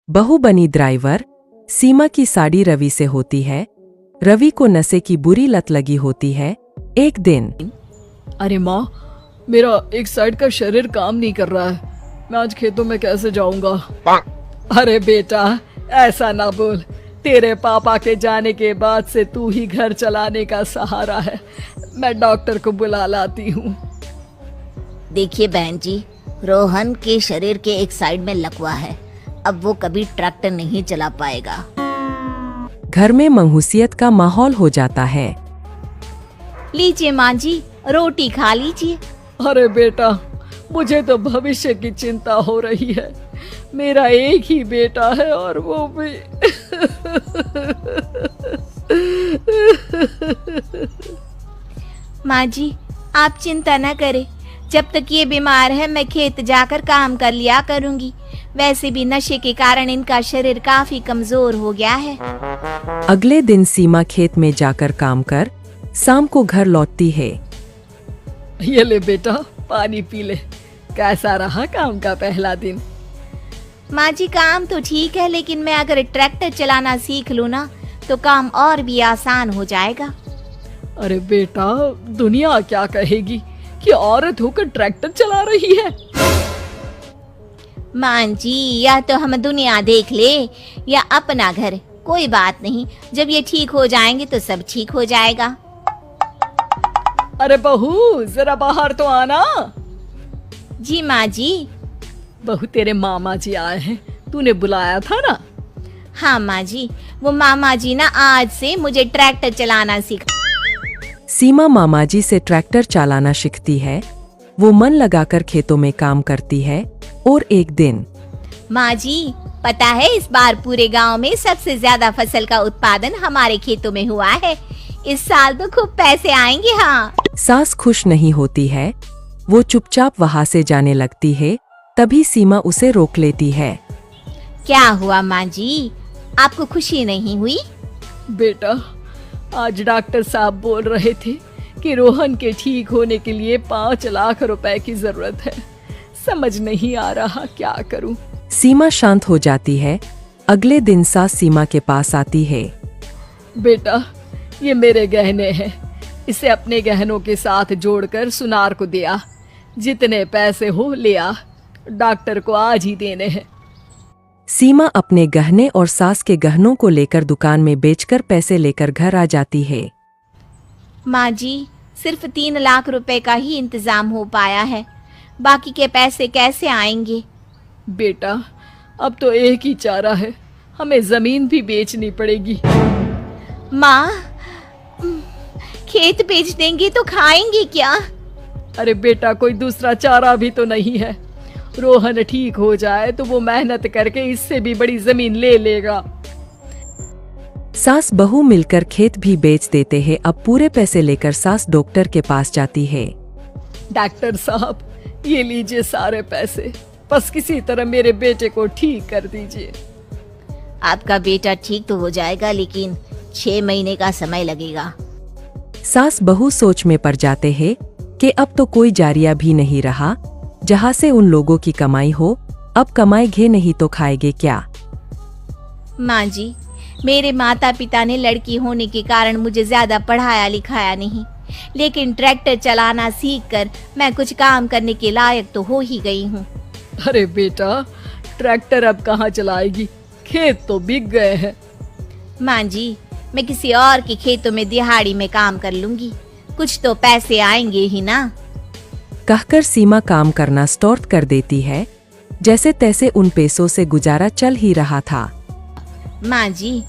बहू बनी ड्राइवर। सीमा की साड़ी रवि से होती है। रवि को नशे की बुरी लत लगी होती है। एक दिन अरे माँ, मेरा एक साइड का शरीर काम नहीं कर रहा है। मैं आज खेतों में कैसे जाऊंगा? अरे बेटा, ऐसा ना बोल। तेरे पापा के जाने के बाद से तू ही घर चलाने का सहारा है। मैं डॉक्टर को बुला लाती हूँ। देखिए बहन जी, रोहन के शरीर के एक साइड में लकवा है। अब वो कभी ट्रैक्टर नहीं चला पाएगा। घर में मंहूसियत का माहौल हो जाता है। लीजिए माँ जी, रोटी खा लीजिए। अरे बेटा, मुझे तो भविष्य की चिंता हो रही है। मेरा एक ही बेटा है और वो भी माँ जी, आप चिंता न करें। जब तक ये बीमार है मैं खेत जाकर काम कर लिया करूंगी। वैसे भी नशे के कारण इनका शरीर काफी कमजोर हो गया है। अगले दिन सीमा खेत में जाकर काम कर शाम को घर लौटती है। ये ले बेटा, पानी पी ले। कैसा रहा काम का पहला दिन? माँ जी, काम तो ठीक है, लेकिन मैं अगर ट्रैक्टर चलाना सीख लूँ ना तो काम और भी आसान हो जाएगा। अरे बेटा, दुनिया क्या कहेगी कि औरत होकर ट्रैक्टर चला रही है। माँ जी, या तो हम दुनिया देख ले या अपना घर, कोई बात नहीं। जब ये ठीक हो जाएंगे तो सब ठीक हो जाएगा। अरे बहू, जरा बाहर तो आना। जी माँ जी। बहू, तेरे मामा जी आए हैं, तूने बुलाया था ना? हाँ माँ जी, वो मामा जी ना आज से मुझे ट्रैक्टर चलाना सिखा। सीमा मामा जी से ट्रैक्टर चलाना सीखती है। वो मन लगाकर खेतों में काम करती है। और एक दिन माँ जी, पता है इस बार पूरे गांव में सबसे ज्यादा फसल का उत्पादन हमारे खेतों में हुआ है। इस साल तो खूब पैसे आएंगे। हाँ। सास खुश नहीं होती है। वो चुपचाप वहाँ से जाने लगती है। तभी सीमा उसे रोक लेती है। क्या हुआ माँ जी, आपको खुशी नहीं हुई? बेटा, आज डॉक्टर साहब बोल रहे थे कि रोहन के ठीक होने के लिए 5 लाख रुपए की जरूरत है। समझ नहीं आ रहा क्या करूं। सीमा शांत हो जाती है। अगले दिन सास सीमा के पास आती है। बेटा, ये मेरे गहने हैं। इसे अपने गहनों के साथ जोड़कर सुनार को दिया। जितने पैसे हो ले आ, डॉक्टर को आज ही देने हैं। सीमा अपने गहने और सास के गहनों को लेकर दुकान में बेचकर पैसे लेकर घर आ जाती है। माँ जी, सिर्फ 3 लाख रुपए का ही इंतजाम हो पाया है। बाकी के पैसे कैसे आएंगे? बेटा, अब तो एक ही चारा है, हमें जमीन भी बेचनी पड़ेगी। माँ, खेत बेच देंगे तो खाएंगे क्या? अरे बेटा, कोई दूसरा चारा भी तो नहीं है। रोहन ठीक हो जाए तो वो मेहनत करके इससे भी बड़ी जमीन ले लेगा। सास बहू मिलकर खेत भी बेच देते हैं। अब पूरे पैसे लेकर सास डॉक्टर के पास जाती है। डॉक्टर साहब, ये लीजिए सारे पैसे। बस किसी तरह मेरे बेटे को ठीक कर दीजिए। आपका बेटा ठीक तो हो जाएगा, लेकिन 6 महीने का समय लगेगा। सास बहू सोच में पड़ जाते हैं कि अब तो कोई जारिया भी नहीं रहा जहाँ से उन लोगों की कमाई हो। अब कमाएंगे नहीं तो खाएंगे क्या? माँ जी, मेरे माता पिता ने लड़की होने के कारण मुझे ज्यादा पढ़ाया लिखाया नहीं, लेकिन ट्रैक्टर चलाना सीखकर मैं कुछ काम करने के लायक तो हो ही गई हूँ। अरे बेटा, ट्रैक्टर अब कहाँ चलाएगी? खेत तो बिक गए हैं। माँ जी, मैं किसी और के खेतों में दिहाड़ी में काम कर लूंगी। कुछ तो पैसे आएंगे ही ना। कहकर सीमा काम करना स्टार्ट कर देती है। जैसे तैसे उन पैसों से गुजारा चल ही रहा था। माँ जी,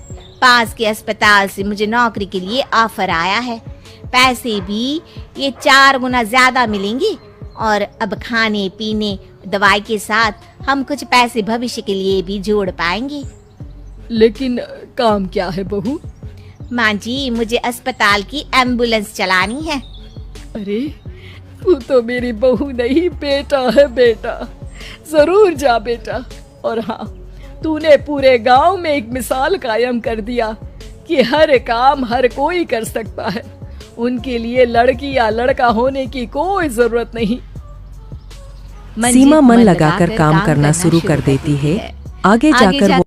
पास के अस्पताल से मुझे नौकरी के लिए ऑफर आया है। पैसे भी ये 4 गुना ज्यादा मिलेंगे और अब खाने पीने दवाई के साथ हम कुछ पैसे भविष्य के लिए भी जोड़ पाएंगे। लेकिन काम क्या है बहू? माँ जी, मुझे अस्पताल की एम्बुलेंस चलानी है। अरे, तू तो मेरी बहू नहीं, बेटा है। बेटा, जरूर जा बेटा। और हाँ, तूने पूरे गांव में एक मिसाल कायम कर दिया कि हर काम हर कोई कर सकता है। उनके लिए लड़की या लड़का होने की कोई जरूरत नहीं। सीमा मन लगाकर काम करना शुरू कर देती है। आगे जाकर वो